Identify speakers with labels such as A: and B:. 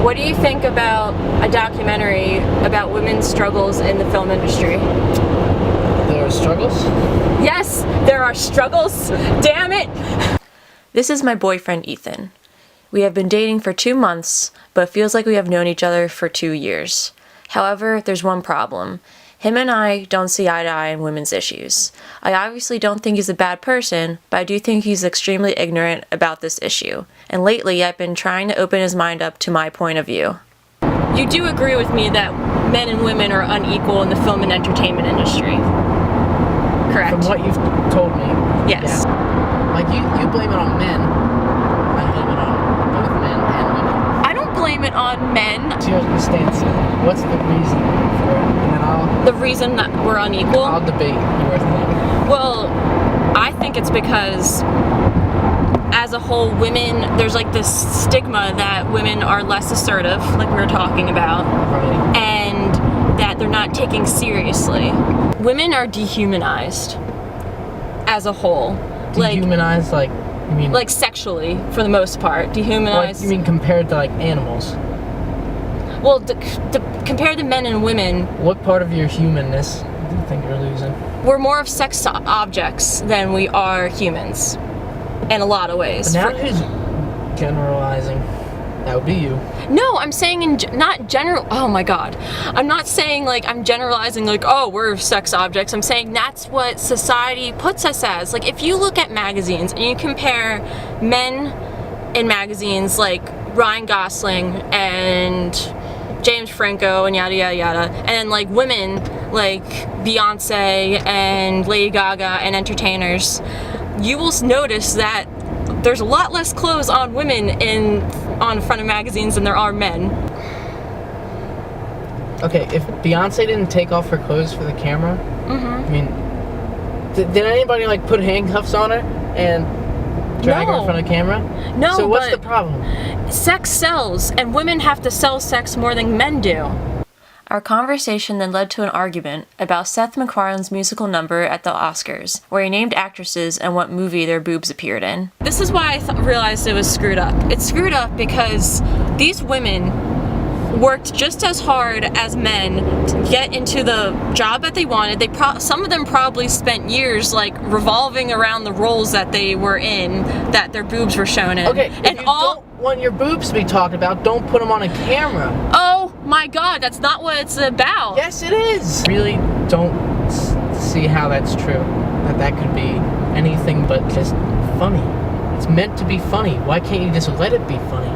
A: What do you think about a documentary about women's struggles in the film industry?
B: There are struggles?
A: Yes, there are struggles. Damn it! This is my boyfriend, Ethan. We have been dating for 2 months, but it feels like we have known each other for 2 years. However, there's one problem. Him and I don't see eye to eye in women's issues. I obviously don't think he's a bad person, but I do think he's extremely ignorant about this issue. And lately, I've been trying to open his mind up to my point of view. You do agree with me that men and women are unequal in the film and entertainment industry, correct?
B: From what you've told me.
A: Yes.
B: Yeah. Like, you blame it on men. I blame it on both men and women.
A: I don't blame it on men.
B: What's your stance? What's the reason for it? And then
A: The reason that we're unequal?
B: I'll debate your thing.
A: Well, I think it's because as a whole, women, there's like this stigma that women are less assertive, like we were talking about,
B: Right.
A: and that they're not taken seriously. Women are dehumanized as a whole.
B: Dehumanized, like, you mean?
A: Like sexually, for the most part.
B: Like,
A: Dehumanized.
B: you mean compared to, like, animals?
A: Well, compared to men and women,
B: What part of your humanness do you think you're losing?
A: we're more of sex objects than we are humans. In a lot of ways.
B: But now who's generalizing? That would be you.
A: No, I'm saying not general. Oh my god. I'm not saying like I'm generalizing like, oh, we're sex objects. I'm saying that's what society puts us as. Like, if you look at magazines and you compare men in magazines like Ryan Gosling and James Franco and yada yada yada, and then like women like Beyonce and Lady Gaga and entertainers, you will notice that there's a lot less clothes on women on the front of magazines than there are men.
B: Okay, if Beyonce didn't take off her clothes for the camera, I mean, did anybody like put handcuffs on her and drag her in
A: No.
B: front of the camera?
A: No,
B: So what's
A: but
B: the problem?
A: sex sells, and women have to sell sex more than men do. Our conversation then led to an argument about Seth MacFarlane's musical number at the Oscars, where he named actresses and what movie their boobs appeared in. This is why I realized it was screwed up. It's screwed up because these women worked just as hard as men to get into the job that they wanted. Some of them probably spent years like revolving around the roles that they were in, that their boobs were shown in.
B: Okay, if
A: and
B: you don't want your boobs to be talked about, don't put them on a camera.
A: Oh my god, that's not what it's about.
B: Yes, it is. Really don't see how that's true. That could be anything but just funny. It's meant to be funny. Why can't you just let it be funny?